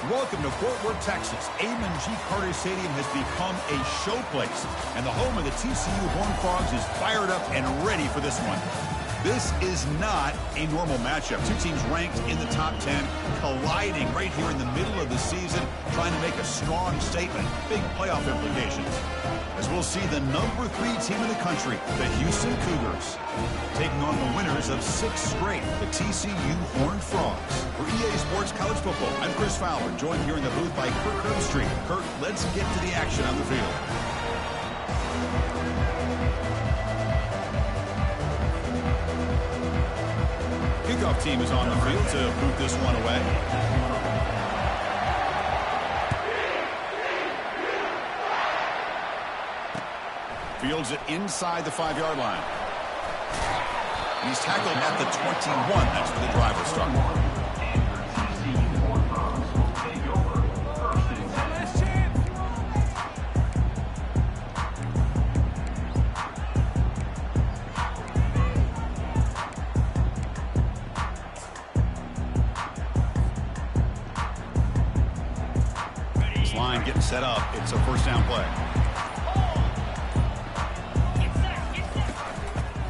Welcome to Fort Worth, Texas. Amon G. Carter Stadium has become a showplace, and the home of the TCU Horned Frogs is fired up and ready for this one. This is not a normal matchup. Two teams ranked in the top 10, colliding right here in the middle of the season, trying to make a strong statement, big playoff implications. As we'll see the number 3 team in the country, the Houston Cougars, taking on the winners of 6 straight, the TCU Horned Frogs. For EA Sports College Football, I'm Chris Fowler, joined here in the booth by Kirk Herbstreit. Kirk, let's get to the action on the field. Kickoff team is on the field to boot this one away. Fields it inside the 5-yard line. And he's tackled at the 21. That's where the drive will start. This line getting set up. It's a first down play.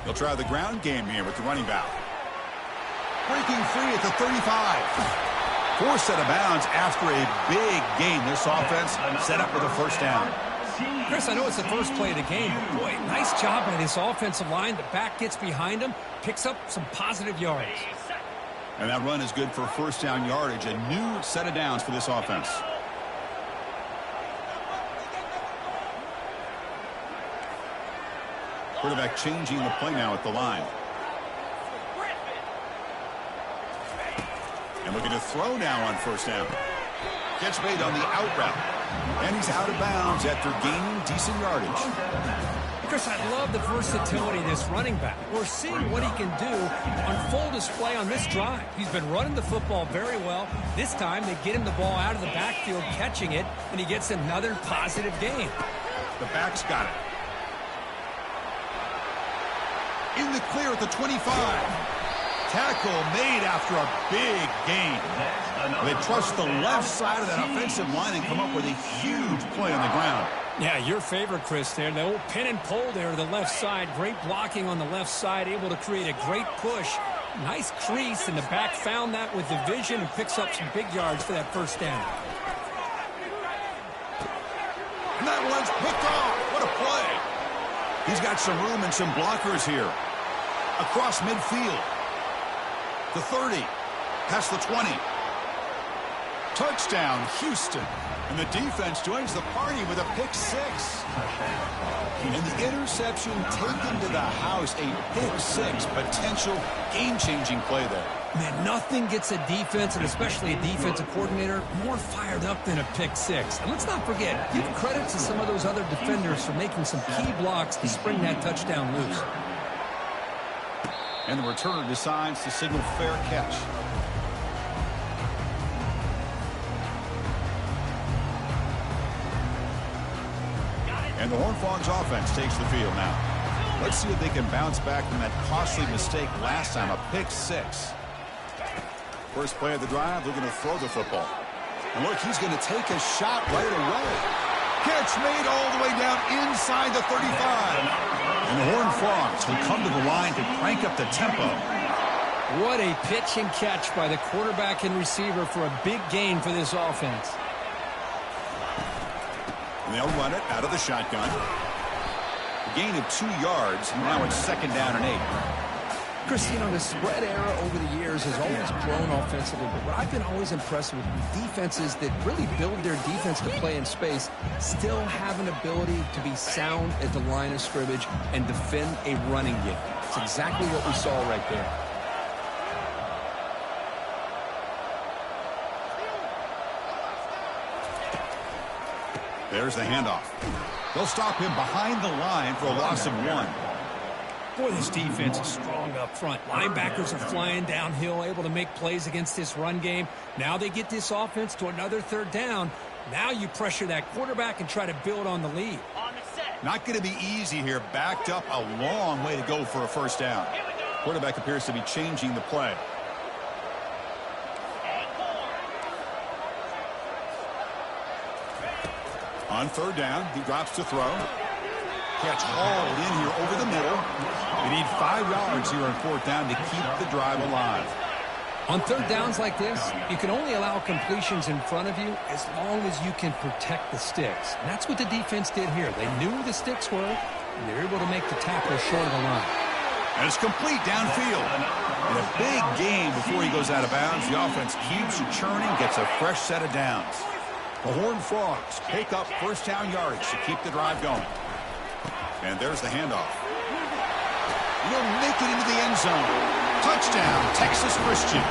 They'll try the ground game here with the running back. Breaking free at the 35. Forced out of bounds after a big gain. This offense set up with a first down. Chris, I know it's the first play of the game, but boy, nice job by this offensive line. The back gets behind him, picks up some positive yards. And that run is good for first down yardage. A new set of downs for this offense. Quarterback changing the play now at the line. And looking to throw now on first down. Gets made on the out route. And he's out of bounds after gaining decent yardage. Chris, I love the versatility of this running back. We're seeing what he can do on full display on this drive. He's been running the football very well. This time they get him the ball out of the backfield, catching it, and he gets another positive gain. The back's got it. In the clear at the 25. Tackle made after a big gain. They trust the left side of that offensive line and come up with a huge play on the ground. Yeah, your favorite, Chris, there. The old pin and pull there to the left side. Great blocking on the left side, able to create a great push. Nice crease, and the back found that with the vision and picks up some big yards for that first down. And that one's picked off. What a play. He's got some room and some blockers here. Across midfield. The 30. Past the 20. Touchdown, Houston. And the defense joins the party with a pick 6. And the interception taken to the house. A pick 6. Potential game-changing play there. Man, nothing gets a defense, and especially a defensive coordinator, more fired up than a pick 6. And let's not forget, give credit to some of those other defenders for making some key blocks to spring that touchdown loose. And the returner decides to signal fair catch. And the Horned Frogs offense takes the field now. Let's see if they can bounce back from that costly mistake last time, a pick 6. First play of the drive, looking to throw the football. And look, he's going to take a shot right away. Catch made all the way down inside the 35. And the Horned Frogs will come to the line to crank up the tempo. What a pitch and catch by the quarterback and receiver for a big gain for this offense. And they'll run it out of the shotgun. A gain of 2 yards. Now it's second down and 8. Chris, you know, the spread era over the years has always grown offensively, but what I've been always impressed with defenses that really build their defense to play in space still have an ability to be sound at the line of scrimmage and defend a running game. It's exactly what we saw right there. There's the handoff. They'll stop him behind the line for a loss of 1. Boy, this defense is strong up front. Linebackers are flying downhill, able to make plays against this run game. Now they get this offense to another third down. Now you pressure that quarterback and try to build on the lead. Not going to be easy here. Backed up a long way to go for a first down. Quarterback appears to be changing the play. On third down, he drops to throw. Catch hauled in here over the middle. They need 5 yards here on fourth down to keep the drive alive. On third downs like this, you can only allow completions in front of you as long as you can protect the sticks. And that's what the defense did here. They knew where the sticks were, and they were able to make the tackle short of the line. And it's complete downfield. In a big game before he goes out of bounds, the offense keeps churning, gets a fresh set of downs. The Horned Frogs pick up first down yardage to keep the drive going. And there's the handoff. He'll make it into the end zone. Touchdown, Texas Christian.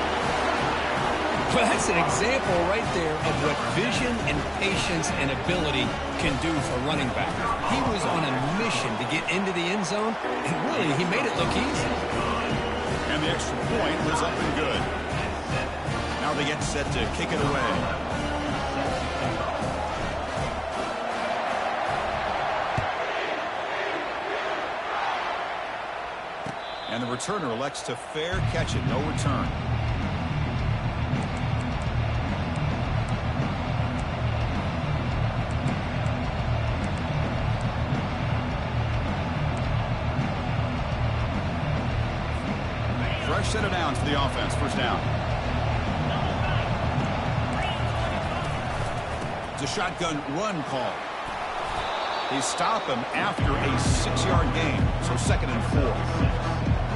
Well, that's an example right there of what vision and patience and ability can do for running back. He was on a mission to get into the end zone, and really, he made it look easy. And the extra point was up and good. Now they get set to kick it away. And the returner elects to fair catch it, no return. Fresh set of downs for the offense, first down. It's a shotgun run call. They stop him after a 6-yard gain, so 2nd and 4.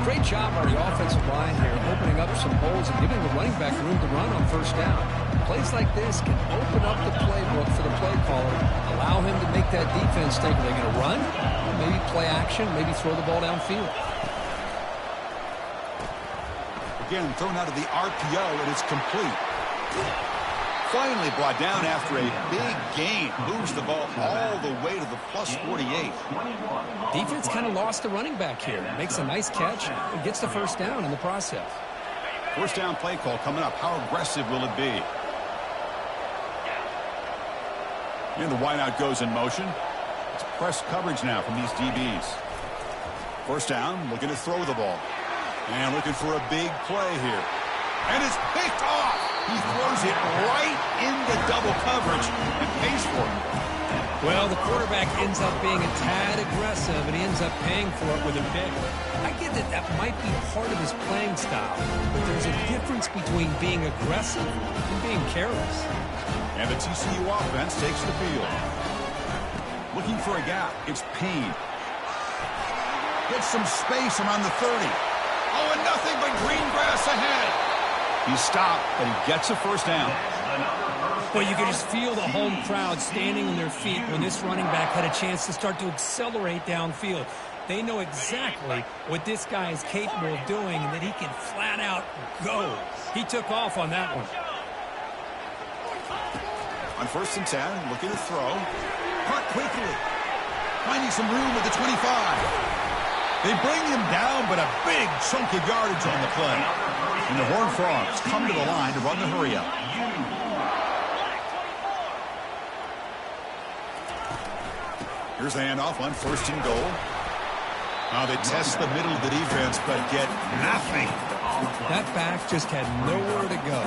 Great job by the offensive line here, opening up some holes and giving the running back room to run on first down. Plays like this can open up the playbook for the play caller, allow him to make that defense think, are they going to run? Maybe play action, maybe throw the ball downfield. Again, thrown out of the RPO, and it's complete. Finally brought down after a big gain. Moves the ball all the way to the plus 48. Defense kind of lost the running back here. Makes a nice catch and gets the first down in the process. First down play call coming up. How aggressive will it be? And the wideout goes in motion. It's press coverage now from these DBs. First down, looking to throw the ball. And looking for a big play here. And it's picked off. He throws it right into double coverage and pays for it. Well, the quarterback ends up being a tad aggressive, and he ends up paying for it with a pick. I get that that might be part of his playing style, but there's a difference between being aggressive and being careless. And the TCU offense takes the field. Looking for a gap. It's Payne. Gets some space around the 30. Oh, and nothing but green grass ahead. He stopped, but he gets a first down. Well, you can just feel the home crowd standing on their feet when this running back had a chance to start to accelerate downfield. They know exactly what this guy is capable of doing and that he can flat out go. He took off on that one. On 1st and 10, looking to throw. Caught quickly. Finding some room at the 25. They bring him down, but a big chunk of yardage on the play. And the Horned Frogs come to the line to run the hurry-up. Here's the handoff on 1st and goal. Now they test the middle of the defense, but get nothing. That back just had nowhere to go.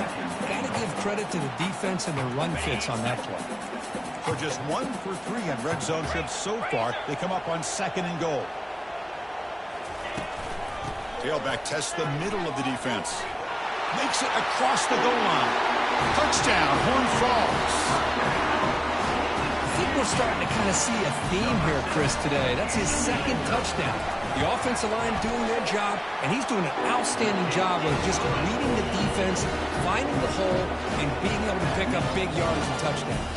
Got to give credit to the defense and their run fits on that play. For just 1 for 3 on red zone trips so far, they come up on 2nd and goal. Tailback tests the middle of the defense. Makes it across the goal line. Touchdown, Horned Frogs. I think we're starting to kind of see a theme here, Chris, today. That's his 2nd touchdown. The offensive line doing their job, and he's doing an outstanding job of just reading the defense, finding the hole, and being able to pick up big yards and touchdowns.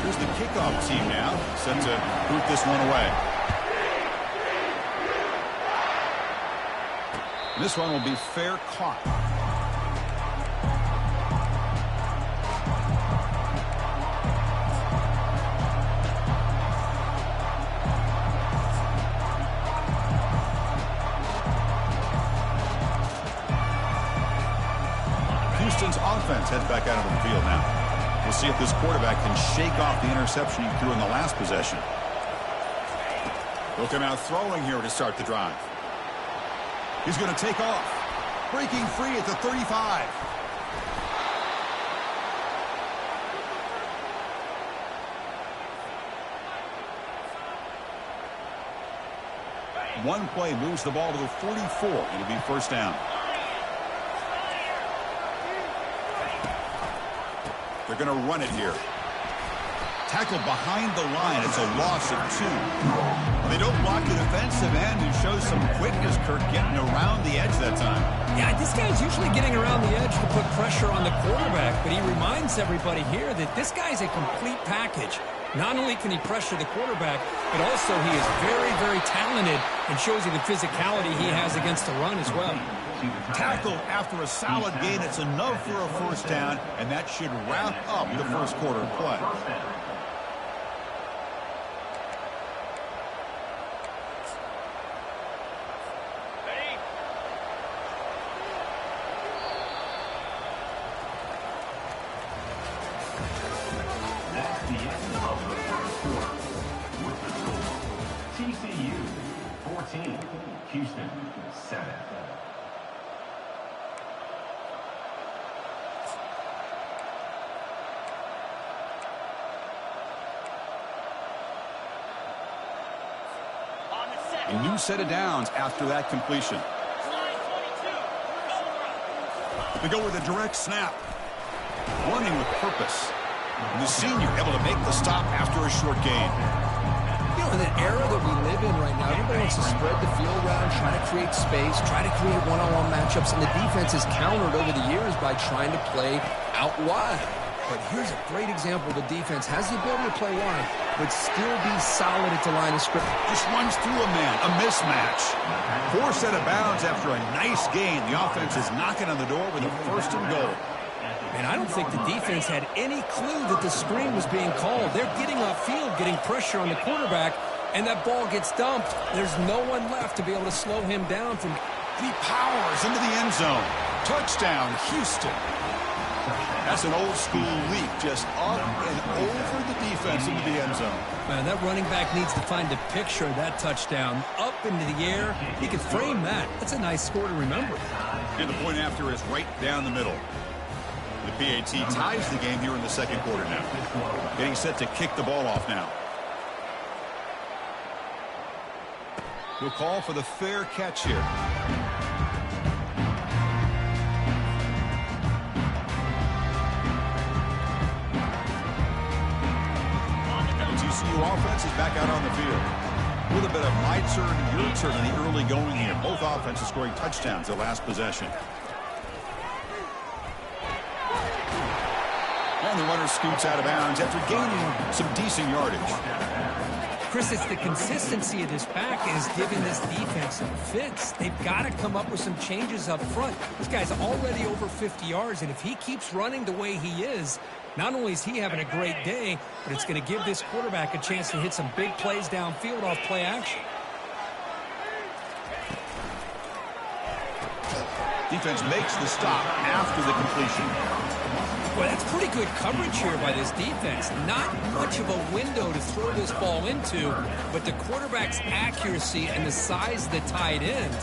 Here's the kickoff team now, set to boot this one away. This one will be fair caught. Houston's offense heads back out of the field now. We'll see if this quarterback can shake off the interception he threw in the last possession. He'll come out throwing here to start the drive. He's going to take off. Breaking free at the 35. One play moves the ball to the 44. It'll be first down. They're going to run it here. Tackled behind the line. It's a loss of 2. They don't block the defensive end and show some quickness, Kirk, getting around the edge that time. Yeah, this guy's usually getting around the edge to put pressure on the quarterback, but he reminds everybody here that this guy's a complete package. Not only can he pressure the quarterback, but also he is very, very talented and shows you the physicality he has against the run as well. Tackled after a solid gain. It's enough for a first down, and that should wrap up the first quarter play. TCU 14, Houston 7. A new set of downs after that completion. They go with a direct snap. Running with purpose. And the senior able to make the stop after a short gain. You know, in an era that we live in right now, everybody wants to spread the field around, try to create space, try to create one-on-one matchups, and the defense has countered over the years by trying to play out wide. But here's a great example. The defense has the ability to play wide, but still be solid at the line of scrimmage. Just runs through a man, a mismatch. Poor set of bounds after a nice gain. The offense is knocking on the door with a first and goal. And I don't think the defense had any clue that the screen was being called. They're getting upfield, getting pressure on the quarterback, and that ball gets dumped. There's no one left to be able to slow him down from... He powers into the end zone. Touchdown, Houston. That's an old-school leap, just up and over the defense into the end zone. Man, that running back needs to find a picture of that touchdown. Up into the air. He could frame that. That's a nice score to remember. And the point after is right down the middle. The PAT ties the game here in the second quarter now. Getting set to kick the ball off now. He'll call for the fair catch here. And the TCU offense is back out on the field. A little bit of my turn, your turn in the early going here. Both offenses scoring touchdowns at last possession. And the runner scoots out of bounds after gaining some decent yardage. Chris, it's the consistency of this pack is giving this defense some fits. They've got to come up with some changes up front. This guy's already over 50 yards, and if he keeps running the way he is, not only is he having a great day, but it's going to give this quarterback a chance to hit some big plays downfield off play action. Defense makes the stop after the completion. Well, that's pretty good coverage here by this defense. Not much of a window to throw this ball into, but the quarterback's accuracy and the size of the tight end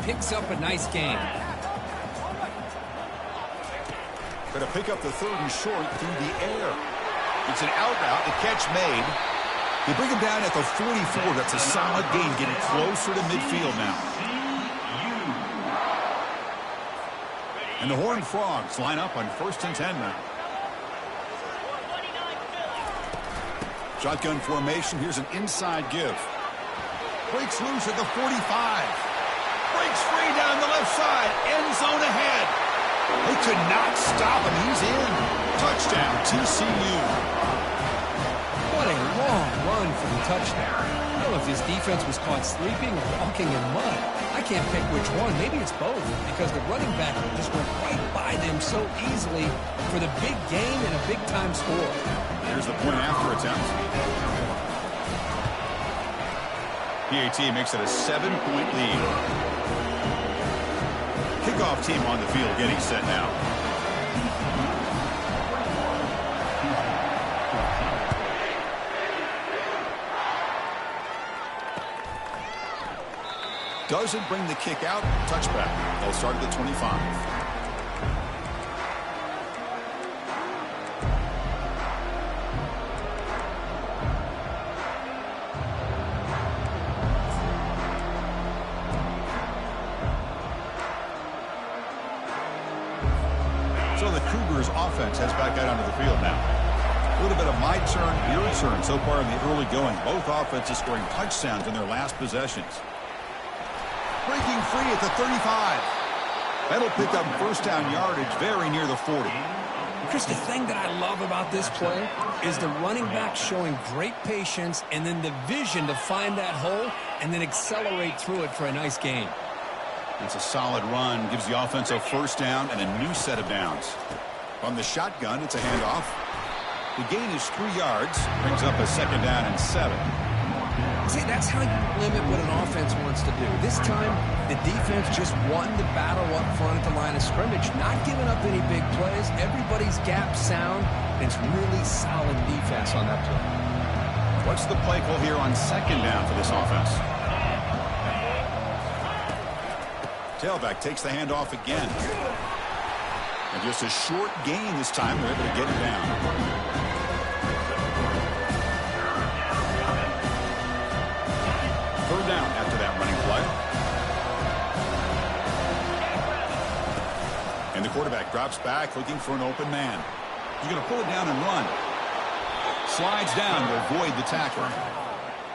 picks up a nice gain. Going to pick up the third and short through the air. It's an out route, the catch made. They bring him down at the 44. That's a solid gain, getting closer to midfield now. And the Horned Frogs line up on 1st and 10 now. Shotgun formation. Here's an inside give. Breaks loose at the 45. Breaks free down the left side. End zone ahead. They could not stop him. He's in. Touchdown, TCU. What a long run for the touchdown. I don't know if this defense was caught sleeping or walking in mud. I can't pick which one. Maybe it's both, because the running back just went right by them so easily for the big gain and a big-time score. Here's the point after attempt. PAT makes it a 7-point lead. Kickoff team on the field getting set now. Doesn't bring the kick out. Touchback. They'll start at the 25. Rutgers offense heads back out onto the field now. A little bit of my turn, your turn so far in the early going. Both offenses scoring touchdowns in their last possessions. Breaking free at the 35. That'll pick up first down yardage very near the 40. Chris, the thing that I love about this play is the running back showing great patience and then the vision to find that hole and then accelerate through it for a nice gain. It's a solid run, gives the offense a first down and a new set of downs. From the shotgun, it's a handoff. The gain is 3 yards, brings up a second down and 7. See, that's how you limit what an offense wants to do. This time, the defense just won the battle up front at the line of scrimmage, not giving up any big plays. Everybody's gap sound, and it's really solid defense on that play. What's the play call here on second down for this offense? Tailback takes the handoff again. And just a short gain this time. They're able to get it down. Third down after that running play. And the quarterback drops back looking for an open man. He's going to pull it down and run. Slides down to avoid the tackle.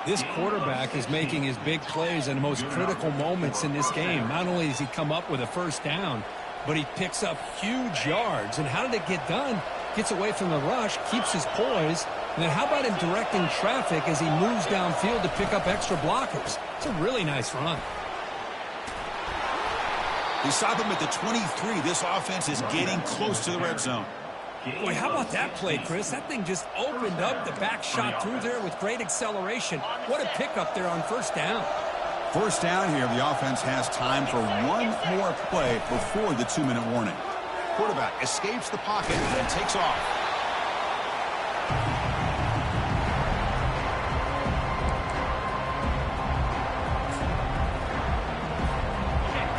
This quarterback is making his big plays in the most critical moments in this game. Not only does he come up with a first down, but he picks up huge yards. And how did it get done? Gets away from the rush, keeps his poise, and then how about him directing traffic as he moves downfield to pick up extra blockers? It's a really nice run. We stop him at the 23. This offense is getting close to the red zone. Boy, how about that play, Chris? That thing just opened up. The back shot through there with great acceleration. What a pickup there on first down. First down here, the offense has time for one more play before the 2-minute warning. Quarterback escapes the pocket and takes off.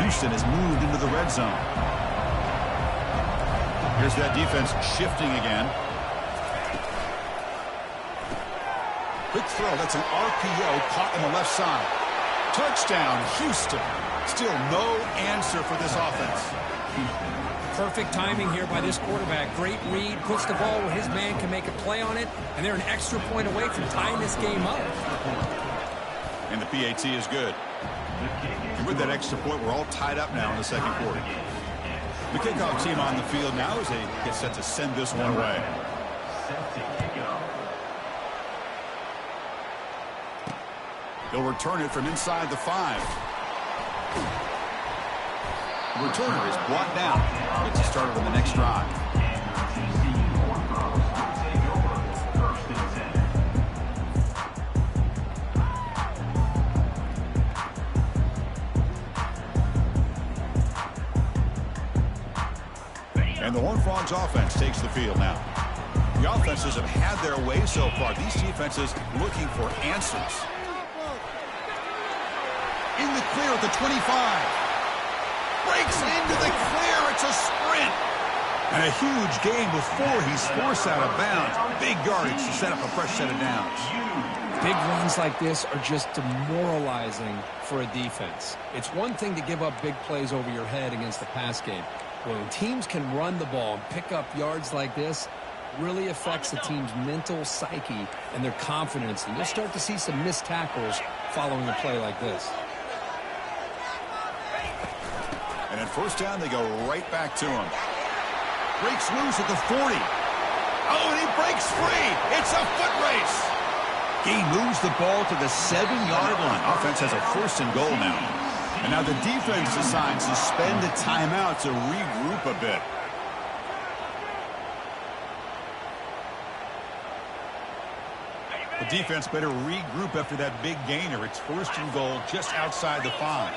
Houston has moved into the red zone. Here's that defense shifting again. Quick throw. That's an RPO caught on the left side. Touchdown, Houston. Still no answer for this offense. Perfect timing here by this quarterback. Great read, puts the ball where his man can make a play on it, and they're an extra point away from tying this game up. And the PAT is good. And with that extra point, we're all tied up now in the second quarter. The kickoff team on the field now as they get set to send this one away. They'll return it from inside the 5. The returner is brought down. Gets us started on the next drive. And the Horned Frogs offense takes the field now. The offenses have had their way so far. These defenses looking for answers. In the clear at the 25. Breaks into the clear. It's a sprint. And a huge gain before he's forced out of bounds. Big yardage to set up a fresh set of downs. Big runs like this are just demoralizing for a defense. It's one thing to give up big plays over your head against the pass game. When teams can run the ball and pick up yards like this, really affects the team's mental psyche and their confidence. And you'll start to see some missed tackles following a play like this. And at first down, they go right back to him. Breaks loose at the 40. Oh, and he breaks free. It's a foot race. He moves the ball to the 7-yard line. Offense has a first and goal now. And now the defense decides to spend a timeout to regroup a bit. The defense better regroup after that big gainer. It's first and goal just outside the 5.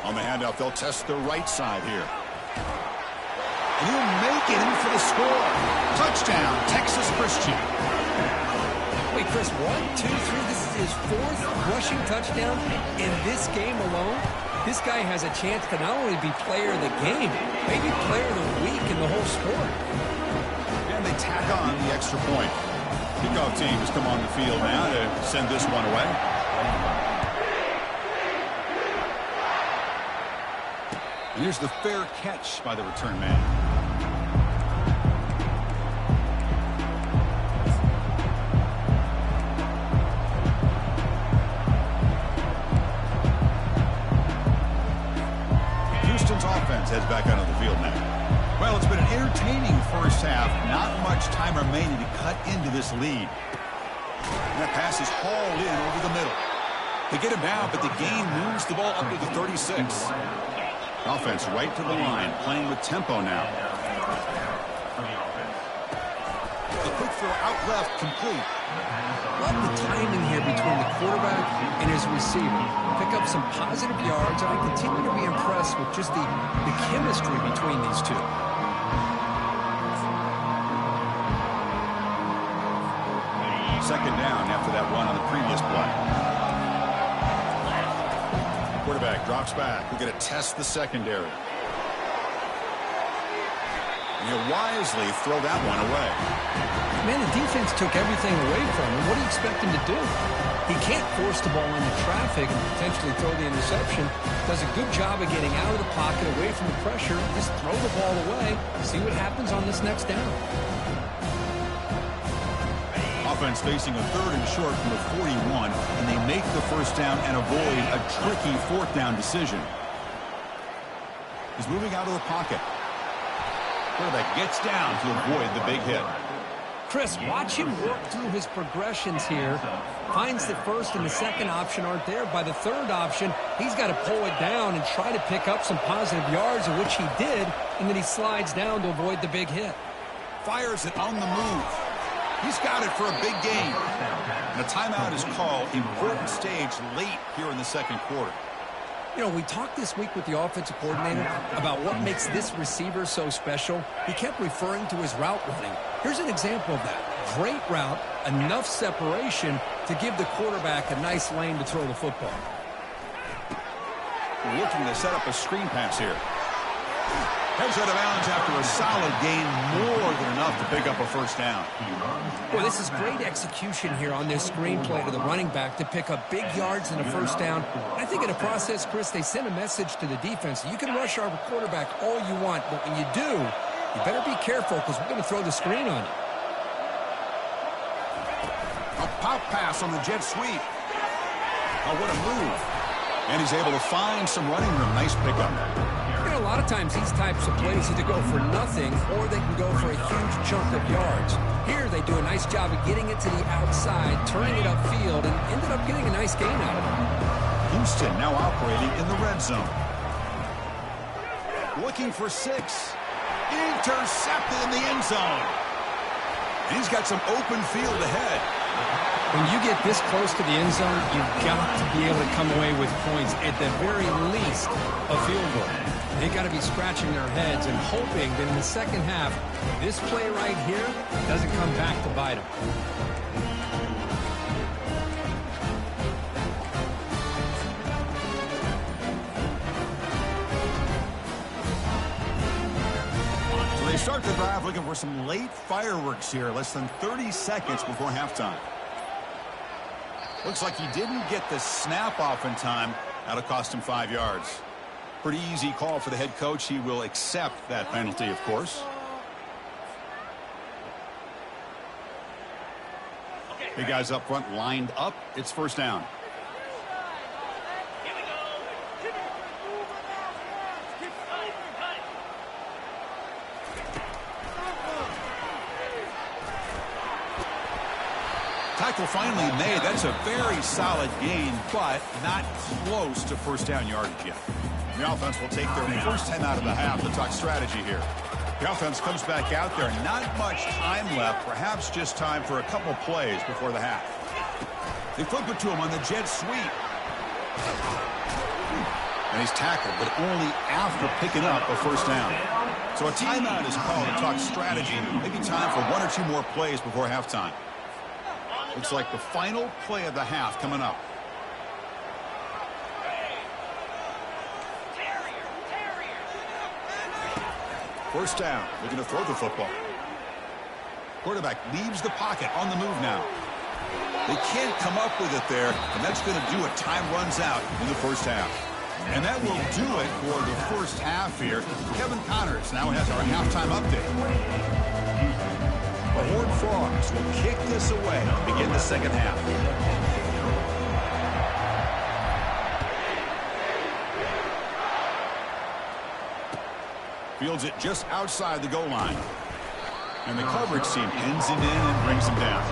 On the handoff, they'll test the right side here. And he'll make it in for the score. Touchdown, Texas Christian. Wait, Chris, 1, 2, 3. This is his 4th rushing touchdown in this game alone. This guy has a chance to not only be player of the game, maybe player of the week in the whole sport. And they tack on the extra point. Kickoff team has come on the field now to send this one away. Here's the fair catch by the return man. Houston's offense heads back onto the field now. Well, it's been an entertaining first half. Not much time remaining to cut into this lead. And that pass is hauled in over the middle. They get him down, but the gain moves the ball up to the 36. Offense right to the line, playing with tempo now. The quick throw out left, complete. Love the timing here between the quarterback and his receiver. Pick up some positive yards, and I continue to be impressed with just the chemistry between these two. Second down after that run on the previous play. Quarterback drops back. We're going to test the secondary. And he'll wisely throw that one away. Man, the defense took everything away from him. What do you expect him to do? He can't force the ball into traffic and potentially throw the interception. Does a good job of getting out of the pocket, away from the pressure. Just throw the ball away. See what happens on this next down. Offense facing a third and short from the 41, and they make the first down and avoid a tricky fourth down decision. He's moving out of the pocket. Quarterback gets down to avoid the big hit. Chris, watch him work through his progressions here. Finds the first and the second option aren't there. By the third option, he's got to pull it down and try to pick up some positive yards, of which he did, and then he slides down to avoid the big hit. Fires it on the move. He's got it for a big gain. And a timeout is called. Important stage late here in the second quarter. You know, we talked this week with the offensive coordinator about what makes this receiver so special. He kept referring to his route running. Here's an example of that. Great route, enough separation to give the quarterback a nice lane to throw the football. Looking to set up a screen pass here. Heads out of bounds after a solid gain, more than enough to pick up a first down. Well, this is great execution here on this screenplay to the running back to pick up big yards and a first down. I think in the process, Chris, they sent a message to the defense. You can rush our quarterback all you want, but when you do, you better be careful because we're going to throw the screen on you. A pop pass on the jet sweep. Oh, what a move. And he's able to find some running room. Nice pickup. A lot of times these types of plays either go for nothing or they can go for a huge chunk of yards. Here they do a nice job of getting it to the outside, turning it upfield, and ended up getting a nice gain out of it. Houston now operating in the red zone. Looking for 6. Intercepted in the end zone. And he's got some open field ahead. When you get this close to the end zone, you've got to be able to come away with points, at the very least, a field goal. They've got to be scratching their heads and hoping that in the second half, this play right here doesn't come back to bite them. So they start the drive looking for some late fireworks here, less than 30 seconds before halftime. Looks like he didn't get the snap off in time. That'll cost him 5 yards. Pretty easy call for the head coach. He will accept that penalty, of course. Big guys up front lined up. It's first down. Tackle finally made. That's a very solid gain, but not close to first down yardage yet. The offense will take their first 10 out of the half to talk strategy here. The offense comes back out there. Not much time left. Perhaps just time for a couple plays before the half. They flip it to him on the jet sweep. And he's tackled, but only after picking up a first down. So a timeout is called to talk strategy. Maybe time for 1 or 2 more plays before halftime. Looks like the final play of the half coming up. First down, looking to throw the football. Quarterback leaves the pocket on the move now. They can't come up with it there, and that's going to do it. Time runs out in the first half. And that will do it for the first half here. Kevin Connors now has our halftime update. The Horned Frogs will kick this away to begin the second half. Fields it just outside the goal line. And the coverage team pins him in and brings him down.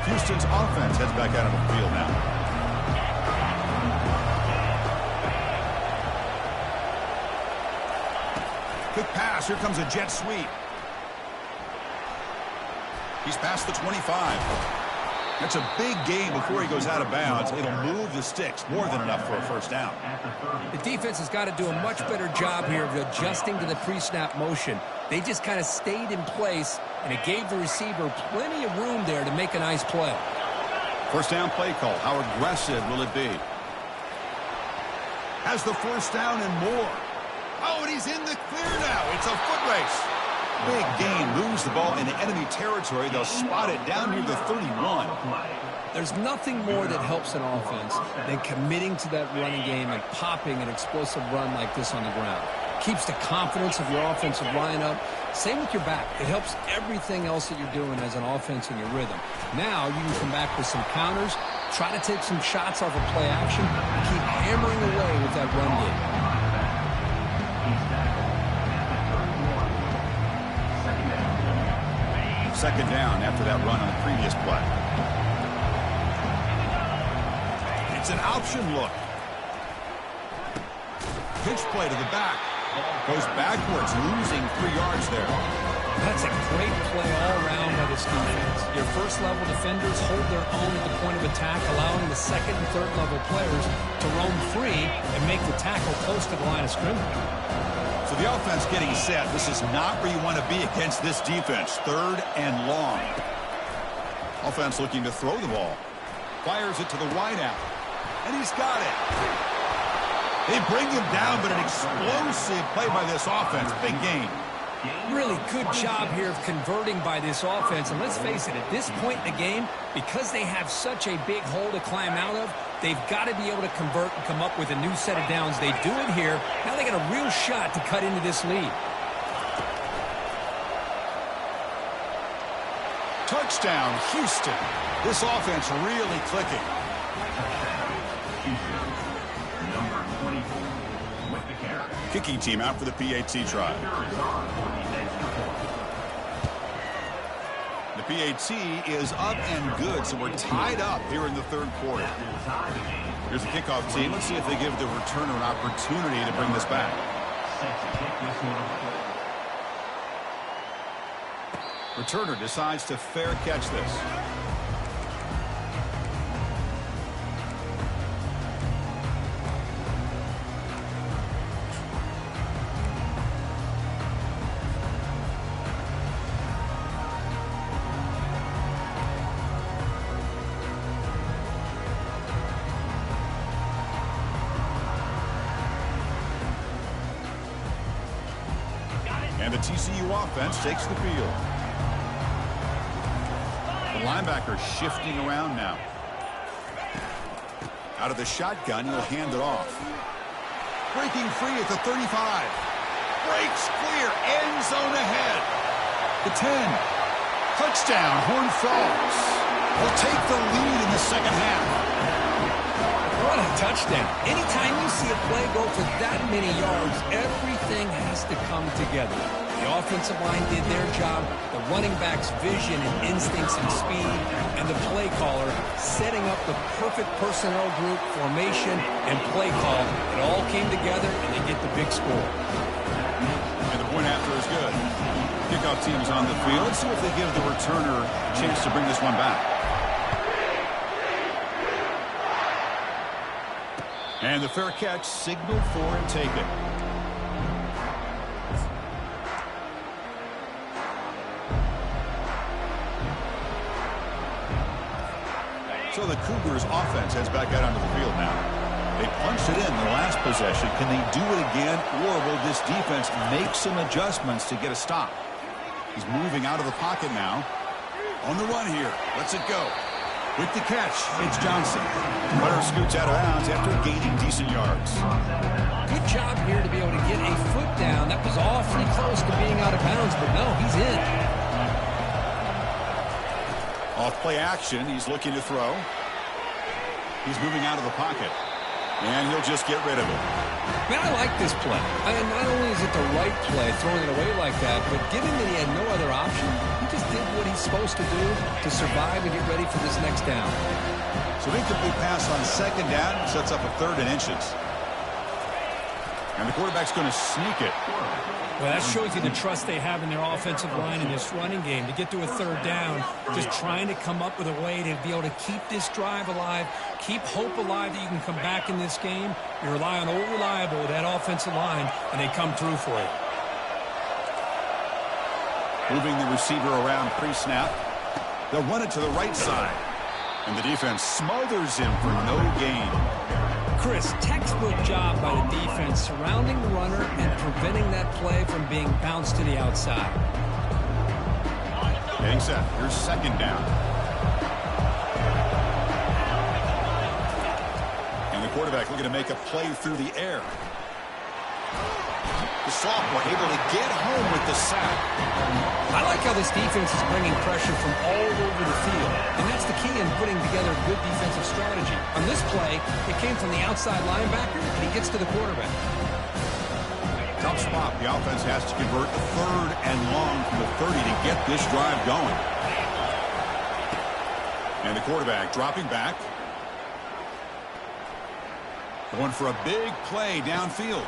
Houston's offense heads back out of the field now. Quick pass. Here comes a jet sweep. He's past the 25. That's a big gain before he goes out of bounds. It'll move the sticks. More than enough for a first down. The defense has got to do a much better job here of adjusting to the pre-snap motion. They just kind of stayed in place, and it gave the receiver plenty of room there to make a nice play. First down play call. How aggressive will it be? Has the first down and more. Oh, and he's in the clear now. It's a foot race. Big gain, moves the ball into enemy territory. They'll spot it down near the 31. There's nothing more that helps an offense than committing to that running game and popping an explosive run like this on the ground. Keeps the confidence of your offensive line up. Same with your back. It helps everything else that you're doing as an offense in your rhythm. Now you can come back with some counters, try to take some shots off of play action, and keep hammering away with that run game. Second down after that run on the previous play. It's an option look. Pitch play to the back. Goes backwards, losing 3 yards there. That's a great play all around by this defense. Your first-level defenders hold their own at the point of attack, allowing the second and third-level players to roam free and make the tackle close to the line of scrimmage. So the offense getting set. This is not where you want to be against this defense. Third and long. Offense looking to throw the ball. Fires it to the wideout. And he's got it. They bring him down, but an explosive play by this offense. Big gain. Really good job here of converting by this offense. And let's face it, at this point in the game, because they have such a big hole to climb out of, they've got to be able to convert and come up with a new set of downs. They do it here. Now they got a real shot to cut into this lead. Touchdown, Houston. This offense really clicking. Number 24 with the carry. Kicking team out for the PAT try. The PAT is up and good, so we're tied up here in the third quarter. Here's the kickoff team. Let's see if they give the returner an opportunity to bring this back. Returner decides to fair catch this. And the TCU offense takes the field. The linebacker shifting around now. Out of the shotgun, he'll hand it off. Breaking free at the 35. Breaks clear. End zone ahead. The 10. Touchdown, Horned Frogs. Will take the lead in the second half. What a touchdown. Anytime you see a play go for that many yards, everything has to come together. The offensive line did their job, the running back's vision and instincts and speed, and the play caller setting up the perfect personnel group, formation, and play call. It all came together, and they get the big score. And the point after is good. Kickoff team is on the field. Let's see if they give the returner a chance to bring this one back. And the fair catch signaled for and taken. So the Cougars offense heads back out onto the field now. They punched it in the last possession. Can they do it again, or will this defense make some adjustments to get a stop? He's moving out of the pocket now. On the run here. Let's it go. With the catch, it's Johnson. Runner scoots out of bounds after gaining decent yards. Good job here to be able to get a foot down. That was awfully close to being out of bounds, but no, he's in. Off play action, he's looking to throw. He's moving out of the pocket. And he'll just get rid of it. Man, I like this play. And not only is it the right play, throwing it away like that, but given that he had no other option, he just did what he's supposed to do to survive and get ready for this next down. So incomplete pass on second down sets up a third and inches. And the quarterback's going to sneak it. Well, that shows you the trust they have in their offensive line in this running game. To get to a third down, just trying to come up with a way to be able to keep this drive alive, keep hope alive that you can come back in this game. You rely on old reliable, that offensive line, and they come through for you. Moving the receiver around pre-snap. They'll run it to the right side. And the defense smothers him for no gain. Chris, textbook job by the defense surrounding the runner and preventing that play from being bounced to the outside. Getting set. Here's second down. And the quarterback looking to make a play through the air. The sophomore able to get home with the sack. I like how this defense is bringing pressure from all over the field, and that's the key in putting together a good defensive strategy. On this play, it came from the outside linebacker, and he gets to the quarterback. Tough spot. The offense has to convert a third and long from the 30 to get this drive going. And the quarterback dropping back. Going for a big play downfield.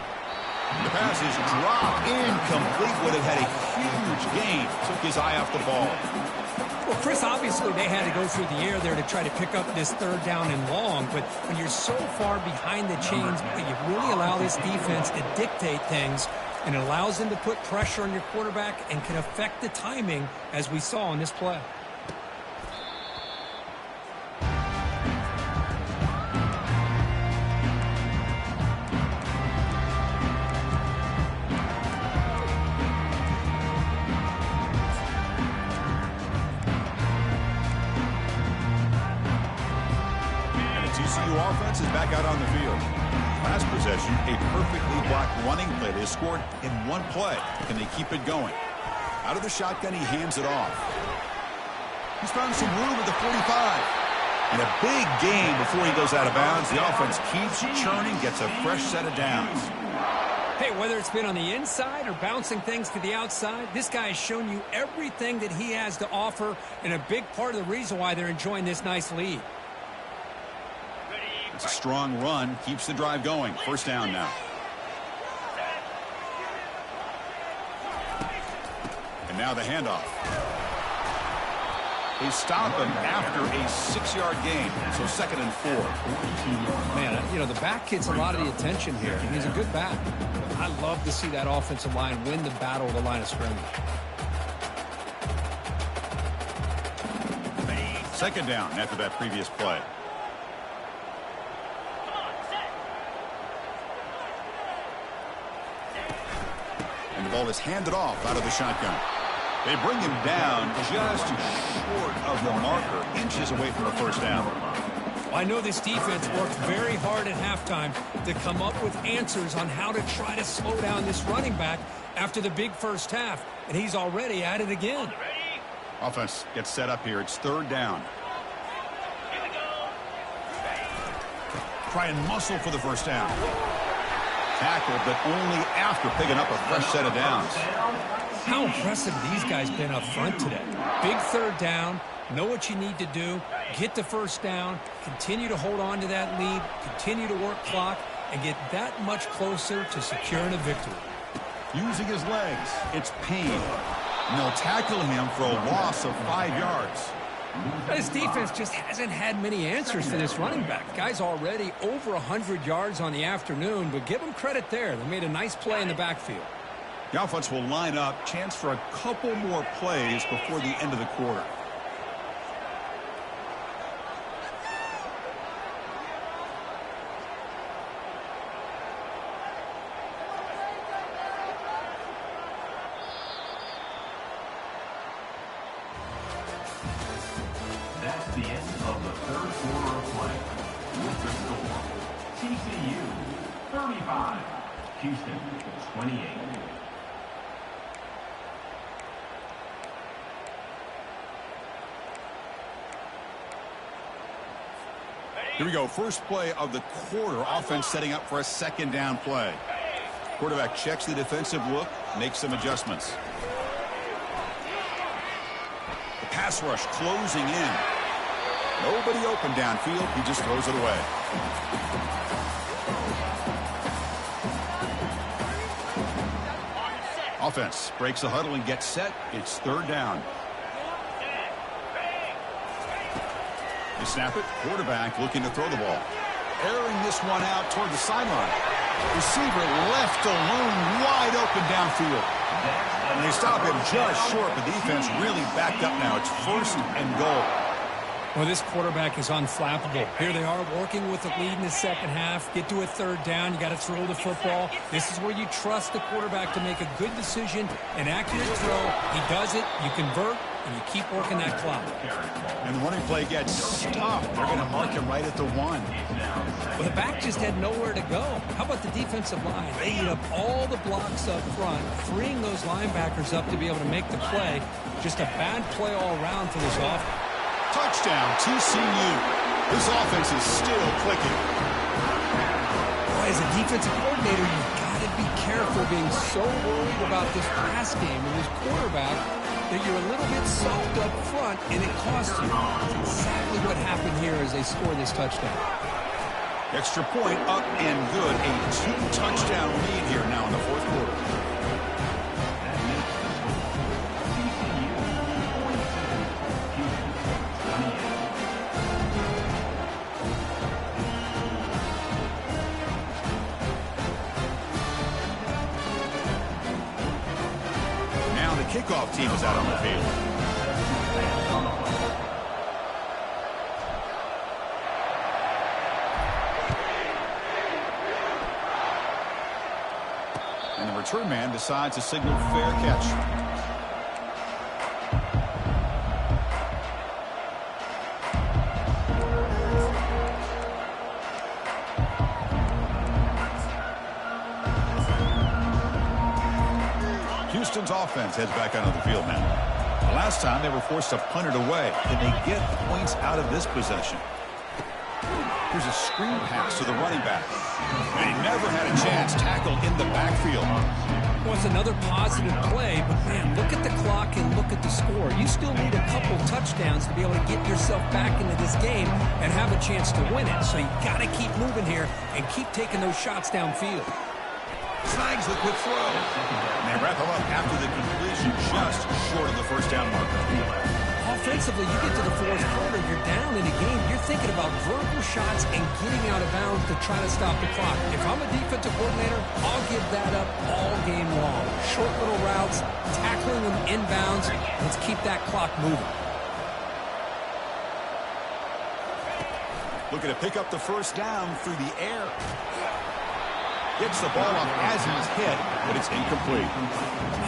The pass is dropped incomplete. Would have had a huge gain. Took his eye off the ball. Well, Chris, obviously they had to go through the air there to try to pick up this third down and long, but when you're so far behind the chains, you really allow this defense to dictate things, and it allows them to put pressure on your quarterback and can affect the timing, as we saw in this play. Offense is back out on the field. Last possession, a perfectly blocked running play. They scored in one play. Can they keep it going? Out of the shotgun, he hands it off. He's found some room at the 45. And a big gain before he goes out of bounds. The offense keeps churning, gets a fresh set of downs. Hey, whether it's been on the inside or bouncing things to the outside, this guy has shown you everything that he has to offer, and a big part of the reason why they're enjoying this nice lead. It's a strong run, keeps the drive going. First down now. And now the handoff. They stop him after a 6-yard gain, so 2nd and 4. Man, you know, the back gets a lot of the attention here. He's a good back. I love to see that offensive line win the battle of the line of scrimmage. 2nd down after that previous play. And the ball is handed off out of the shotgun. They bring him down just short of the marker, inches away from the first down. I know this defense worked very hard at halftime to come up with answers on how to try to slow down this running back after the big first half, and he's already at it again. Offense gets set up here. It's 3rd down. Try and muscle for the first down. Tackled, but only after picking up a fresh set of downs. How impressive these guys been up front today. Big 3rd down, know what you need to do, get the first down, continue to hold on to that lead, continue to work clock, and get that much closer to securing a victory. Using his legs, it's Payne. And they'll tackle him for a loss of 5 yards. This defense just hasn't had many answers for this running back. Guy's already over 100 yards on the afternoon, but give him credit there. They made a nice play in the backfield. The offense will line up, chance for a couple more plays before the end of the quarter. 35. Houston, 28. Here we go. First play of the quarter. Offense setting up for a second down play. Quarterback checks the defensive look, makes some adjustments. The pass rush closing in. Nobody open downfield. He just throws it away. Offense breaks the huddle and gets set. It's third down. They snap it. Quarterback looking to throw the ball. Airing this one out toward the sideline. Receiver left alone, wide open downfield. And they stop him just short. The defense really backed up now. It's first and goal. Well, this quarterback is unflappable. Here they are working with the lead in the second half. Get to a third down. You got to throw the football. This is where you trust the quarterback to make a good decision, an accurate throw. He does it. You convert, and you keep working that clock. And the running play gets stopped. They're going to mark him right at the 1. Well, the back just had nowhere to go. How about the defensive line? They eat up all the blocks up front, freeing those linebackers up to be able to make the play. Just a bad play all around for this offense. Touchdown, TCU. This offense is still clicking. Boy, as a defensive coordinator, you've got to be careful being so worried about this pass game and this quarterback that you're a little bit soft up front, and it costs you. That's exactly what happened here as they score this touchdown. Extra point up and good. A 2-touchdown lead here now in the fourth quarter. Kickoff team is out on the field. And the return man decides to signal fair catch. Houston's offense heads back onto the field now. The last time they were forced to punt it away. Can they get points out of this possession? Here's a screen pass to the running back. And he never had a chance tackled in the backfield. Well, it's another positive play, but man, look at the clock and look at the score. You still need a couple touchdowns to be able to get yourself back into this game and have a chance to win it. So you got to keep moving here and keep taking those shots downfield. Snags the quick throw. And they wrap him up after the completion, just short of the first down marker. Offensively, you get to the fourth quarter, you're down in a game. You're thinking about vertical shots and getting out of bounds to try to stop the clock. If I'm a defensive coordinator, I'll give that up all game long. Short little routes, tackling them inbounds. Let's keep that clock moving. Looking to pick up the first down through the air. Gets the ball off as he's hit, but it's incomplete.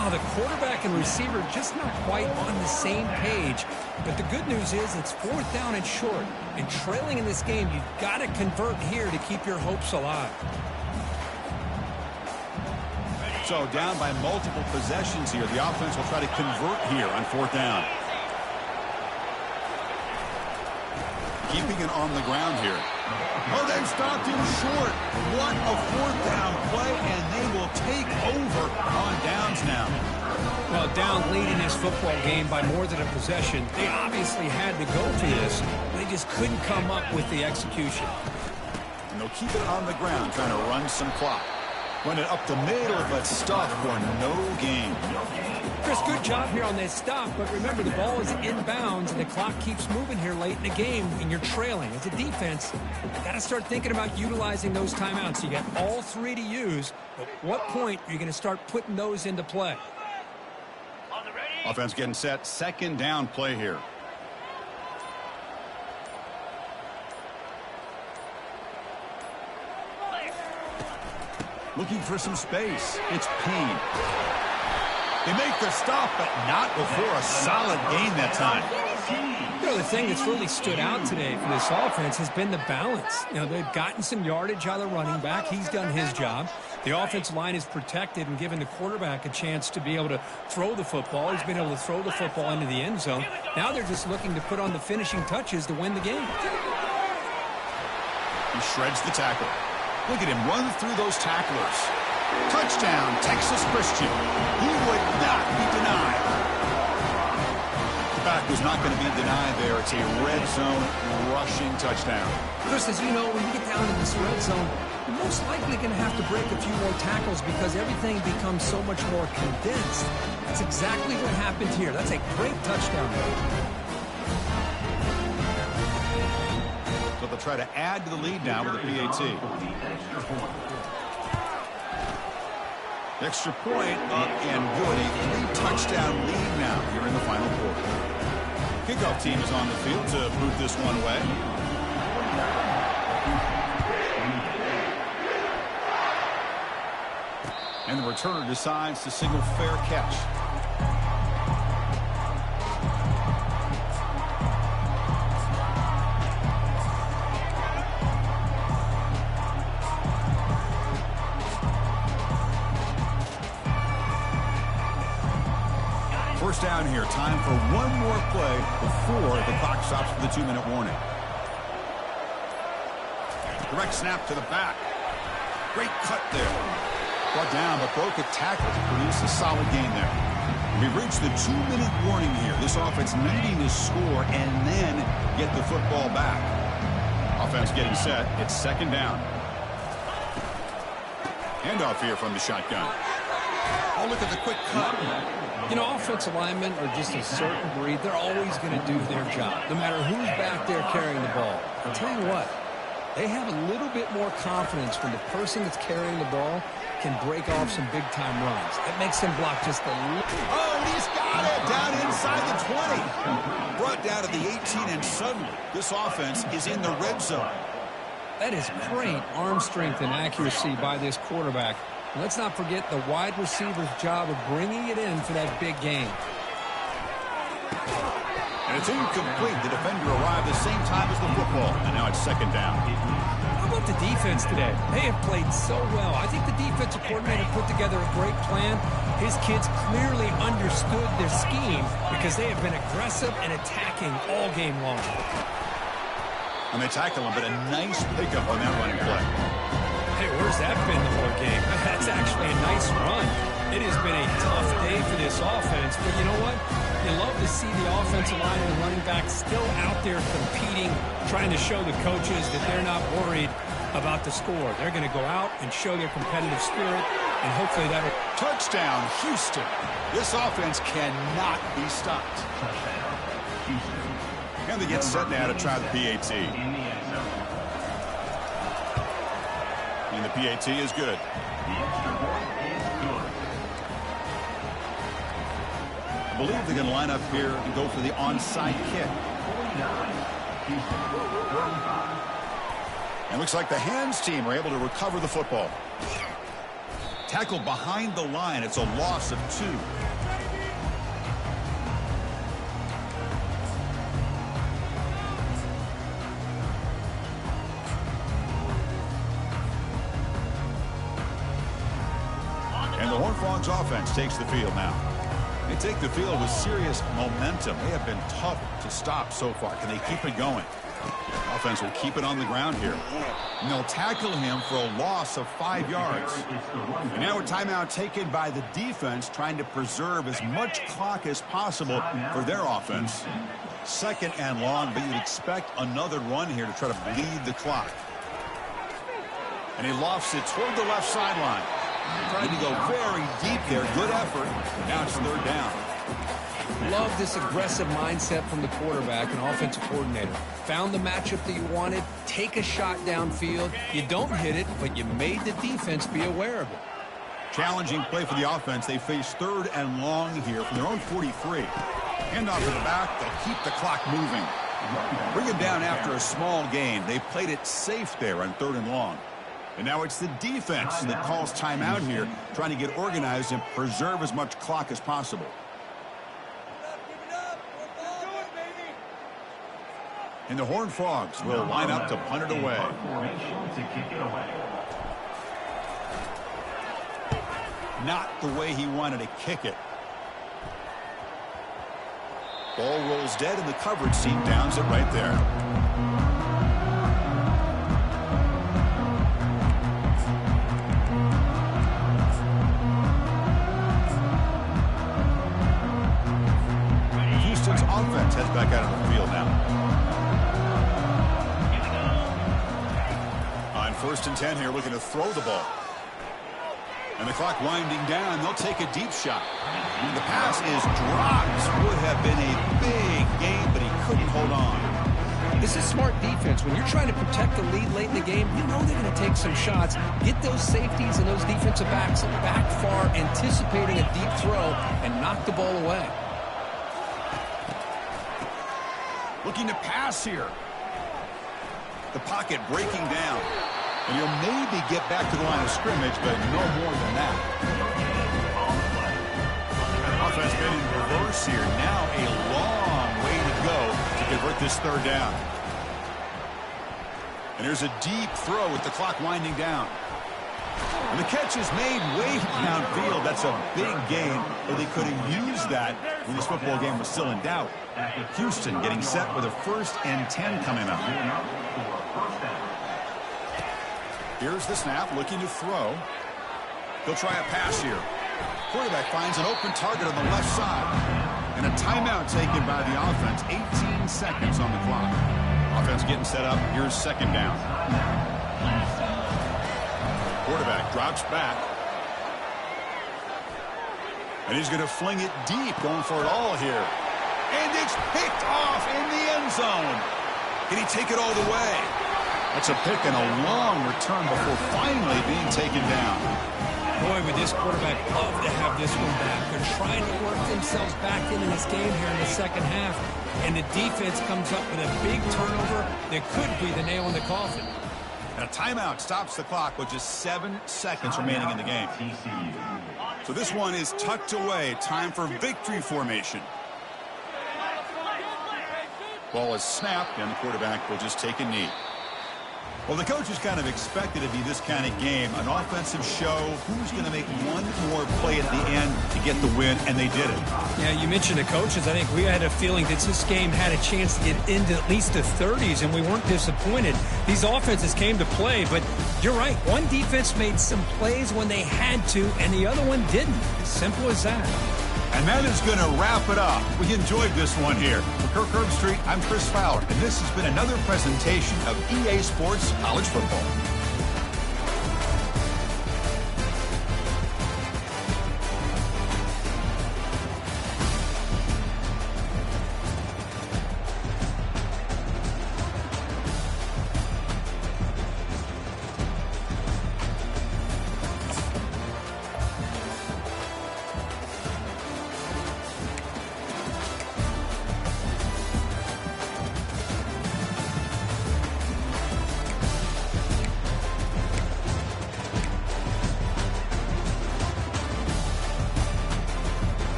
Oh, the quarterback and receiver just not quite on the same page. But the good news is it's fourth down and short. And trailing in this game, you've got to convert here to keep your hopes alive. So down by multiple possessions here. The offense will try to convert here on fourth down. Keeping it on the ground here. Oh, they've stopped him short. What a fourth down play, and they will take over on downs now. Well, down leading this football game by more than a possession. They obviously had to go for this. They just couldn't come up with the execution. And they'll keep it on the ground, trying to run some clock. Run it up the middle, but stop for no gain. Chris, good job here on that stop, but remember the ball is inbounds and the clock keeps moving here late in the game and you're trailing. As a defense, you got to start thinking about utilizing those timeouts. You got all three to use, but at what point are you going to start putting those into play? Offense getting set, second down play here. Looking for some space. It's Payne. They make the stop, but not before a solid gain that time. You know, the thing that's really stood out today for this offense has been the balance. You know, they've gotten some yardage out of the running back. He's done his job. The offensive line is protected and given the quarterback a chance to be able to throw the football. He's been able to throw the football into the end zone. Now they're just looking to put on the finishing touches to win the game. He shreds the tackle. Look at him run through those tacklers. Touchdown, Texas Christian. He would not be denied. The back was not going to be denied there. It's a red zone rushing touchdown. Chris, as you know, when you get down in this red zone, you're most likely going to have to break a few more tackles because everything becomes so much more condensed. That's exactly what happened here. That's a great touchdown. So they'll try to add to the lead now with the PAT. Extra point up and good. A 3-touchdown lead now here in the final quarter. Kickoff team is on the field to boot this one away. And the returner decides to signal fair catch. First down here. Time for one more play before the clock stops for the 2-minute warning. Direct snap to the back. Great cut there. Brought down, but broke a tackle to produce a solid gain there. We've reached the 2-minute warning here. This offense needing to score and then get the football back. Offense getting set. It's second down. Handoff here from the shotgun. Oh, look at the quick cut. You know, offensive linemen are just a certain breed. They're always going to do their job, no matter who's back there carrying the ball. I'll tell you what, they have a little bit more confidence when the person that's carrying the ball can break off some big-time runs. It makes them block just a little. Oh, he's got it down inside the 20. Brought down to the 18, and suddenly this offense is in the red zone. That is great arm strength and accuracy by this quarterback. And let's not forget the wide receiver's job of bringing it in for that big game. And it's incomplete. The defender arrived the same time as the football, and now it's second down. How about the defense today? They have played so well. I think the defensive coordinator put together a great plan. His kids clearly understood their scheme because they have been aggressive and attacking all game long. And they tackle him, but a nice pickup on that running play. Hey, where's that been the whole game? That's actually a nice run. It has been a tough day for this offense, but you know what? You love to see the offensive line and the running back still out there competing, trying to show the coaches that they're not worried about the score. They're going to go out and show their competitive spirit, and hopefully that'll... Touchdown, Houston. This offense cannot be stopped. And they get set now to try the PAT. And the PAT is good. I believe they're going to line up here and go for the onside kick. And looks like the hands team are able to recover the football. Tackled behind the line. It's a loss of 2. And the Horned Frogs offense takes the field now. They take the field with serious momentum. They have been tough to stop so far. Can they keep it going? Offense will keep it on the ground here. And they'll tackle him for a loss of 5 yards. And now a timeout taken by the defense, trying to preserve as much clock as possible for their offense. Second and long, but you'd expect another run here to try to bleed the clock. And he lofts it toward the left sideline. Trying to go very deep there. Good effort. Now it's third down. Love this aggressive mindset from the quarterback and offensive coordinator. Found the matchup that you wanted. Take a shot downfield. You don't hit it, but you made the defense be aware of it. Challenging play for the offense. They face third and long here from their own 43. Hand off to the back. They'll keep the clock moving. Bring it down after a small gain. They played it safe there on third and long. And now it's the defense that calls timeout here, trying to get organized and preserve as much clock as possible. And the Horned Frogs will line up to punt it away. Formation to kick it away. Not the way he wanted to kick it. Ball rolls dead, and the coverage team downs it right there. Houston's offense heads back out on the field now. On 1st and 10 here, looking to throw the ball. And the clock winding down, they'll take a deep shot. And the pass is dropped. Would have been a big game, but he couldn't hold on. This is smart defense. When you're trying to protect the lead late in the game, you know they're going to take some shots. Get those safeties and those defensive backs back far, anticipating a deep throw, and knock the ball away. Looking to pass here. The pocket breaking down. And he'll maybe get back to the line of scrimmage, but no more than that. Offense been in reverse here. Now a long way to go to convert this 3rd down. And there's a deep throw with the clock winding down. And the catch is made way downfield. That's a big gain, but they could have used that when this football game was still in doubt. Houston getting set with a 1st and 10 coming up. Here's the snap, looking to throw. He'll try a pass here. Quarterback finds an open target on the left side. And a timeout taken by the offense. 18 seconds on the clock. Offense getting set up. Here's 2nd down. Quarterback drops back. And he's going to fling it deep, going for it all here. And it's picked off in the end zone. Can he take it all the way? That's a pick and a long return before finally being taken down. Boy, would this quarterback love to have this one back. They're trying to work themselves back into this game here in the 2nd half. And the defense comes up with a big turnover that could be the nail in the coffin. And a timeout stops the clock with just 7 seconds remaining in the game. So this one is tucked away. Time for victory formation. Ball is snapped, and the quarterback will just take a knee. Well, the coaches kind of expected it to be this kind of game, an offensive show. Who's going to make one more play at the end to get the win, and they did it. Yeah, you mentioned the coaches. I think we had a feeling that this game had a chance to get into at least the 30s, and we weren't disappointed. These offenses came to play, but you're right. One defense made some plays when they had to, and the other one didn't. Simple as that. And that is going to wrap it up. We enjoyed this one here. For Kirk Herbstreit, I'm Chris Fowler, and this has been another presentation of EA Sports College Football.